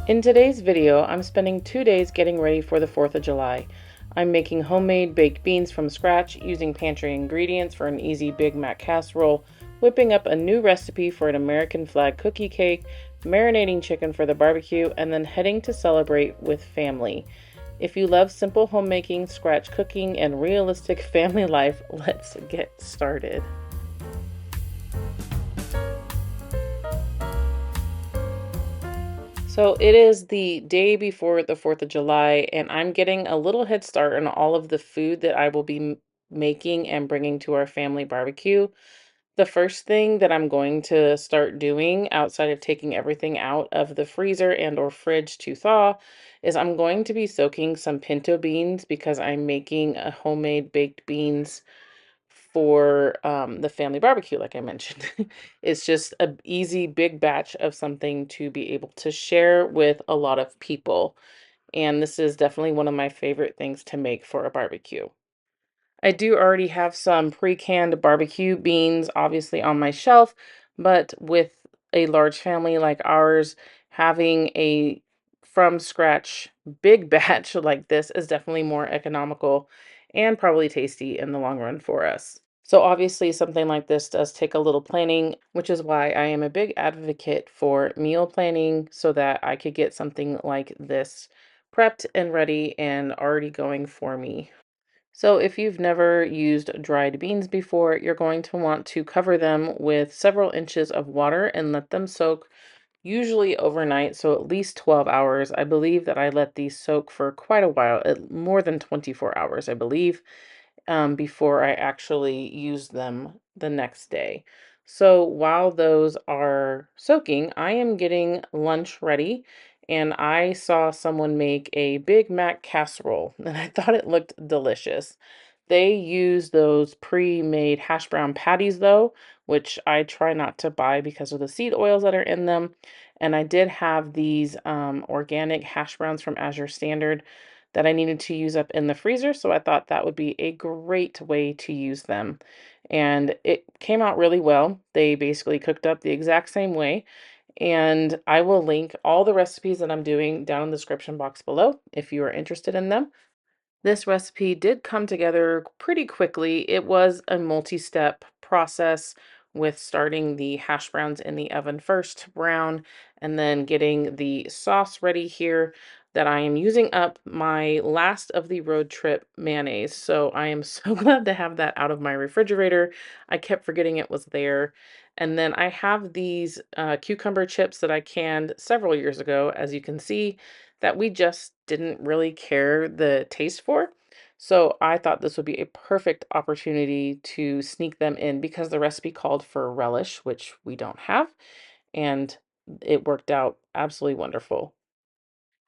In today's video, I'm spending 2 days getting ready for the 4th of July. I'm making homemade baked beans from scratch using pantry ingredients for an easy Big Mac casserole, whipping up a new recipe for an American flag cookie cake, marinating chicken for the barbecue, and then heading to celebrate with family. If you love simple homemaking, scratch cooking, and realistic family life, let's get started. So it is the day before the 4th of July, and I'm getting a little head start on all of the food that I will be making and bringing to our family barbecue. The first thing that I'm going to start doing outside of taking everything out of the freezer and or fridge to thaw is I'm going to be soaking some pinto beans because I'm making a homemade baked beans for the family barbecue, like I mentioned. It's just a easy big batch of something to be able to share with a lot of people. And this is definitely one of my favorite things to make for a barbecue. I do already have some pre-canned barbecue beans obviously on my shelf, but with a large family like ours, having a from scratch big batch like this is definitely more economical and probably tasty in the long run for us. So obviously something like this does take a little planning, which is why I am a big advocate for meal planning so that I could get something like this prepped and ready and already going for me. So if you've never used dried beans before, you're going to want to cover them with several inches of water and let them soak, usually overnight, so at least 12 hours. I believe that I let these soak for quite a while, more than 24 hours, I believe, before I actually use them the next day. So while those are soaking, I am getting lunch ready, and I saw someone make a Big Mac casserole, and I thought it looked delicious. They use those pre-made hash brown patties though, which I try not to buy because of the seed oils that are in them. And I did have these organic hash browns from Azure Standard that I needed to use up in the freezer, so I thought that would be a great way to use them. And it came out really well. They basically cooked up the exact same way. And I will link all the recipes that I'm doing down in the description box below if you are interested in them. This recipe did come together pretty quickly. It was a multi-step process with starting the hash browns in the oven first to brown and then getting the sauce ready here that I am using up my last of the road trip mayonnaise. So I am so glad to have that out of my refrigerator. I kept forgetting it was there. And then I have these cucumber chips that I canned several years ago, as you can see, that we just didn't really care the taste for. So I thought this would be a perfect opportunity to sneak them in because the recipe called for relish, which we don't have, and it worked out absolutely wonderful.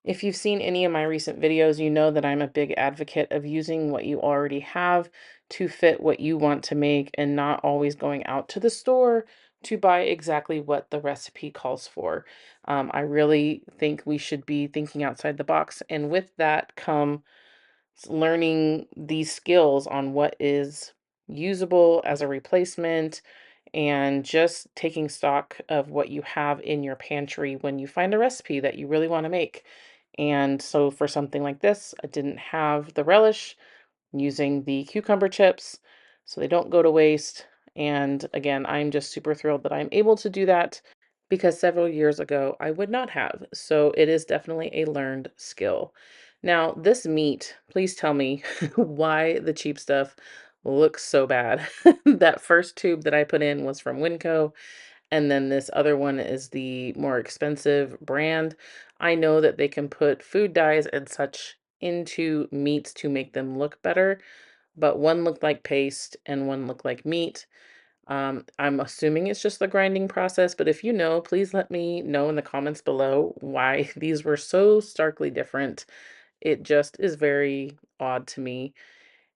If you've seen any of my recent videos, you know that I'm a big advocate of using what you already have to fit what you want to make and not always going out to the store to buy exactly what the recipe calls for. I really think we should be thinking outside the box. And with that come learning these skills on what is usable as a replacement and just taking stock of what you have in your pantry when you find a recipe that you really want to make. And so for something like this, I didn't have the relish using the cucumber chips so they don't go to waste. And again, I'm just super thrilled that I'm able to do that because several years ago I would not have. So it is definitely a learned skill. Now, this meat, please tell me why the cheap stuff looks so bad. That first tube that I put in was from Winco, and then this other one is the more expensive brand. I know that they can put food dyes and such into meats to make them look better, but one looked like paste and one looked like meat. I'm assuming it's just the grinding process, but if you know, please let me know in the comments below why these were so starkly different. It just is very odd to me.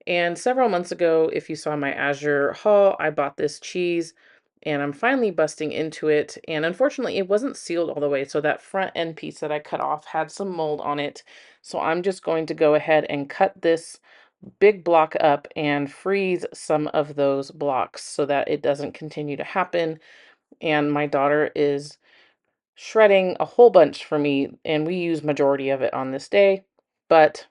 And several months ago, if you saw my Azure haul, I bought this cheese and I'm finally busting into it. And unfortunately, it wasn't sealed all the way. So that front end piece that I cut off had some mold on it. So I'm just going to go ahead and cut this big block up and freeze some of those blocks so that it doesn't continue to happen. And my daughter is shredding a whole bunch for me, and we use majority of it on this day. But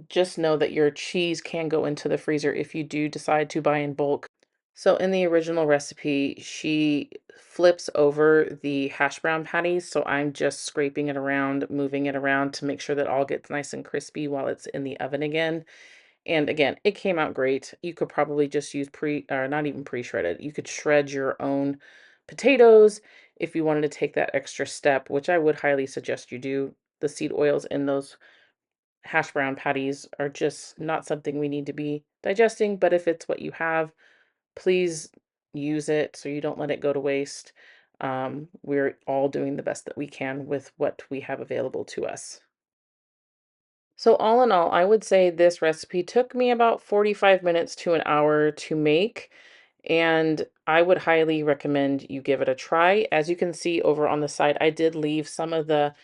just know that your cheese can go into the freezer if you do decide to buy in bulk. So in the original recipe, she flips over the hash brown patties. So I'm just scraping it around, moving it around to make sure that all gets nice and crispy while it's in the oven again. And again, it came out great. You could probably just use or not even pre-shredded. You could shred your own potatoes if you wanted to take that extra step, which I would highly suggest you do. The seed oils in those hash brown patties are just not something we need to be digesting, but if it's what you have, please use it so you don't let it go to waste. We're all doing the best that we can with what we have available to us. So all in all, I would say this recipe took me about 45 minutes to an hour to make, and I would highly recommend you give it a try. As you can see over on the side, I did leave some of the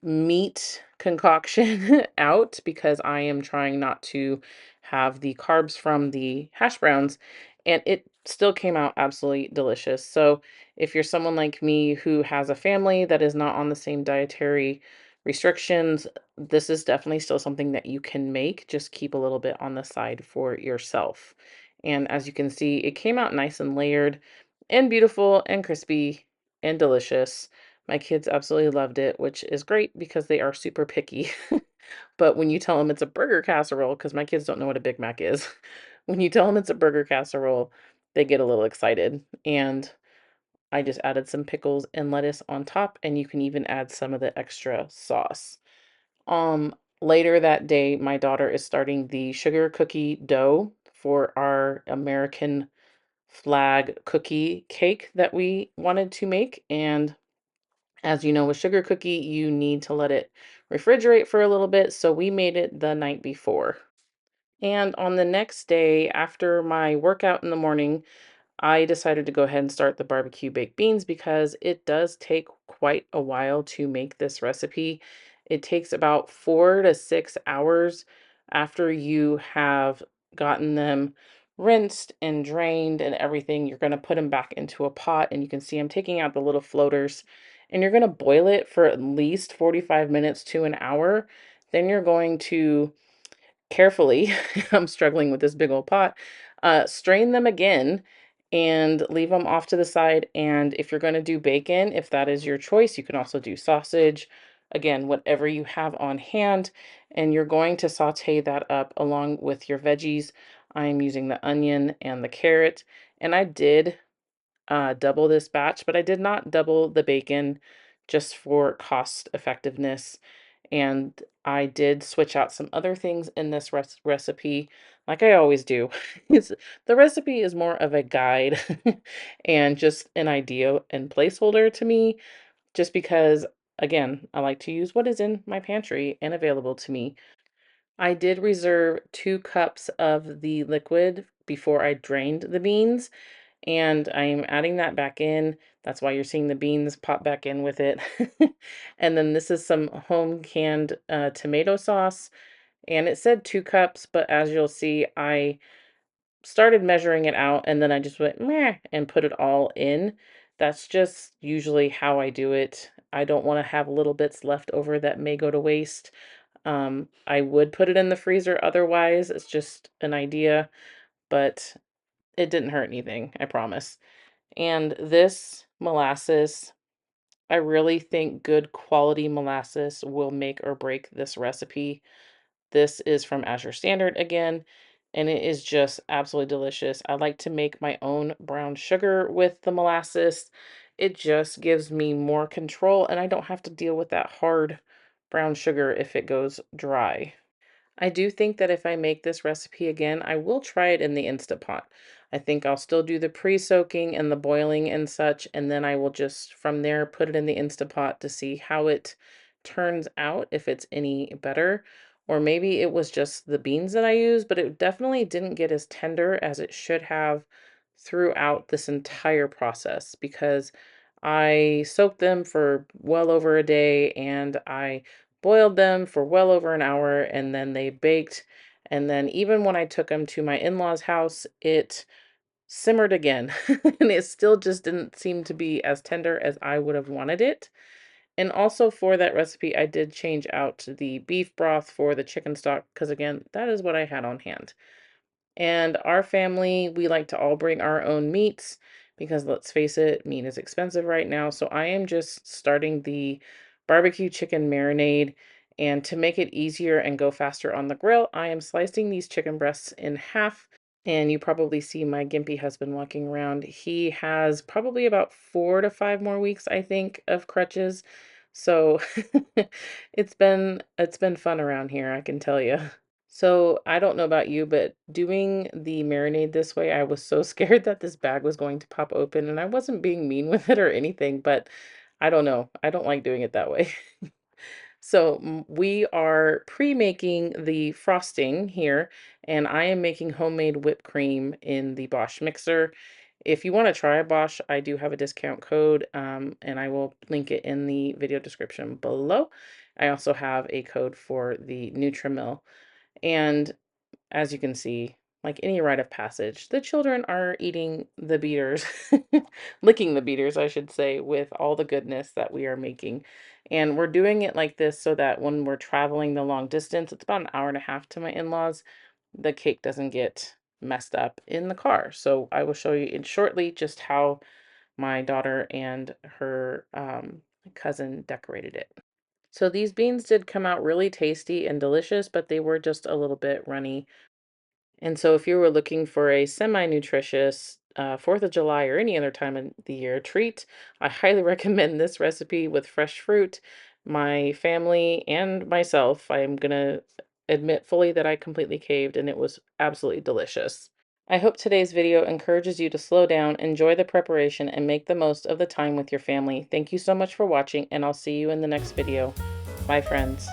meat concoction out because I am trying not to have the carbs from the hash browns, and it still came out absolutely delicious. So, if you're someone like me who has a family that is not on the same dietary restrictions, this is definitely still something that you can make. Just keep a little bit on the side for yourself. And as you can see, it came out nice and layered and beautiful and crispy and delicious. My kids absolutely loved it, which is great because they are super picky. But when you tell them it's a burger casserole, because my kids don't know what a Big Mac is, when you tell them it's a burger casserole, they get a little excited. And I just added some pickles and lettuce on top, and you can even add some of the extra sauce. Later that day, my daughter is starting the sugar cookie dough for our American flag cookie cake that we wanted to make. And as you know, with sugar cookie, you need to let it refrigerate for a little bit. So we made it the night before. And on the next day, after my workout in the morning, I decided to go ahead and start the barbecue baked beans because it does take quite a while to make this recipe. It takes about 4 to 6 hours after you have gotten them rinsed and drained and everything. You're going to put them back into a pot, and you can see I'm taking out the little floaters, and you're going to boil it for at least 45 minutes to an hour. Then you're going to carefully, I'm struggling with this big old pot, strain them again and leave them off to the side. And if you're going to do bacon, if that is your choice, you can also do sausage. Again, whatever you have on hand, and you're going to saute that up along with your veggies. I'm using the onion and the carrot, and I did double this batch, but I did not double the bacon just for cost effectiveness. And I did switch out some other things in this recipe, like I always do. It's, the recipe is more of a guide and just an idea and placeholder to me, just because, again, I like to use what is in my pantry and available to me. I did reserve 2 cups of the liquid before I drained the beans, and I'm adding that back in. That's why you're seeing the beans pop back in with it. And then this is some home canned tomato sauce, and it said 2 cups, but as you'll see, I started measuring it out and then I just went meh and put it all in. That's just usually how I do it. I don't want to have little bits left over that may go to waste. I would put it in the freezer otherwise. It's just an idea, but it didn't hurt anything, I promise. And this molasses, I really think good quality molasses will make or break this recipe. This is from Azure Standard again, and it is just absolutely delicious. I like to make my own brown sugar with the molasses. It just gives me more control, and I don't have to deal with that hard brown sugar if it goes dry. I do think that if I make this recipe again, I will try it in the Instapot. I think I'll still do the pre-soaking and the boiling and such, and then I will just from there put it in the Instapot to see how it turns out, if it's any better. Or maybe it was just the beans that I used, but it definitely didn't get as tender as it should have throughout this entire process because I soaked them for well over a day and I boiled them for well over an hour, and then they baked. And then even when I took them to my in-laws' house, it simmered again, and it still just didn't seem to be as tender as I would have wanted it. And also for that recipe, I did change out the beef broth for the chicken stock because, again, that is what I had on hand. And our family, we like to all bring our own meats because let's face it, meat is expensive right now. So I am just starting the barbecue chicken marinade. And to make it easier and go faster on the grill, I am slicing these chicken breasts in half. And you probably see my gimpy husband walking around. He has probably about 4 to 5 more weeks, I think, of crutches. So it's been fun around here, I can tell you. So I don't know about you, but doing the marinade this way, I was so scared that this bag was going to pop open, and I wasn't being mean with it or anything, but I don't know. I don't like doing it that way. So we are pre-making the frosting here, and I am making homemade whipped cream in the Bosch mixer. If you want to try a Bosch, I do have a discount code, and I will link it in the video description below. I also have a code for the Nutrimill. And as you can see, like any rite of passage, the children are eating the beaters, licking the beaters, I should say, with all the goodness that we are making. And we're doing it like this so that when we're traveling the long distance, it's about an hour and a half to my in-laws, the cake doesn't get messed up in the car. So I will show you in shortly just how my daughter and her cousin decorated it. So these beans did come out really tasty and delicious, but they were just a little bit runny. And so if you were looking for a semi-nutritious 4th of July or any other time of the year treat, I highly recommend this recipe with fresh fruit. My family and myself, I am gonna admit fully that I completely caved and it was absolutely delicious. I hope today's video encourages you to slow down, enjoy the preparation, and make the most of the time with your family. Thank you so much for watching, and I'll see you in the next video. Bye, friends.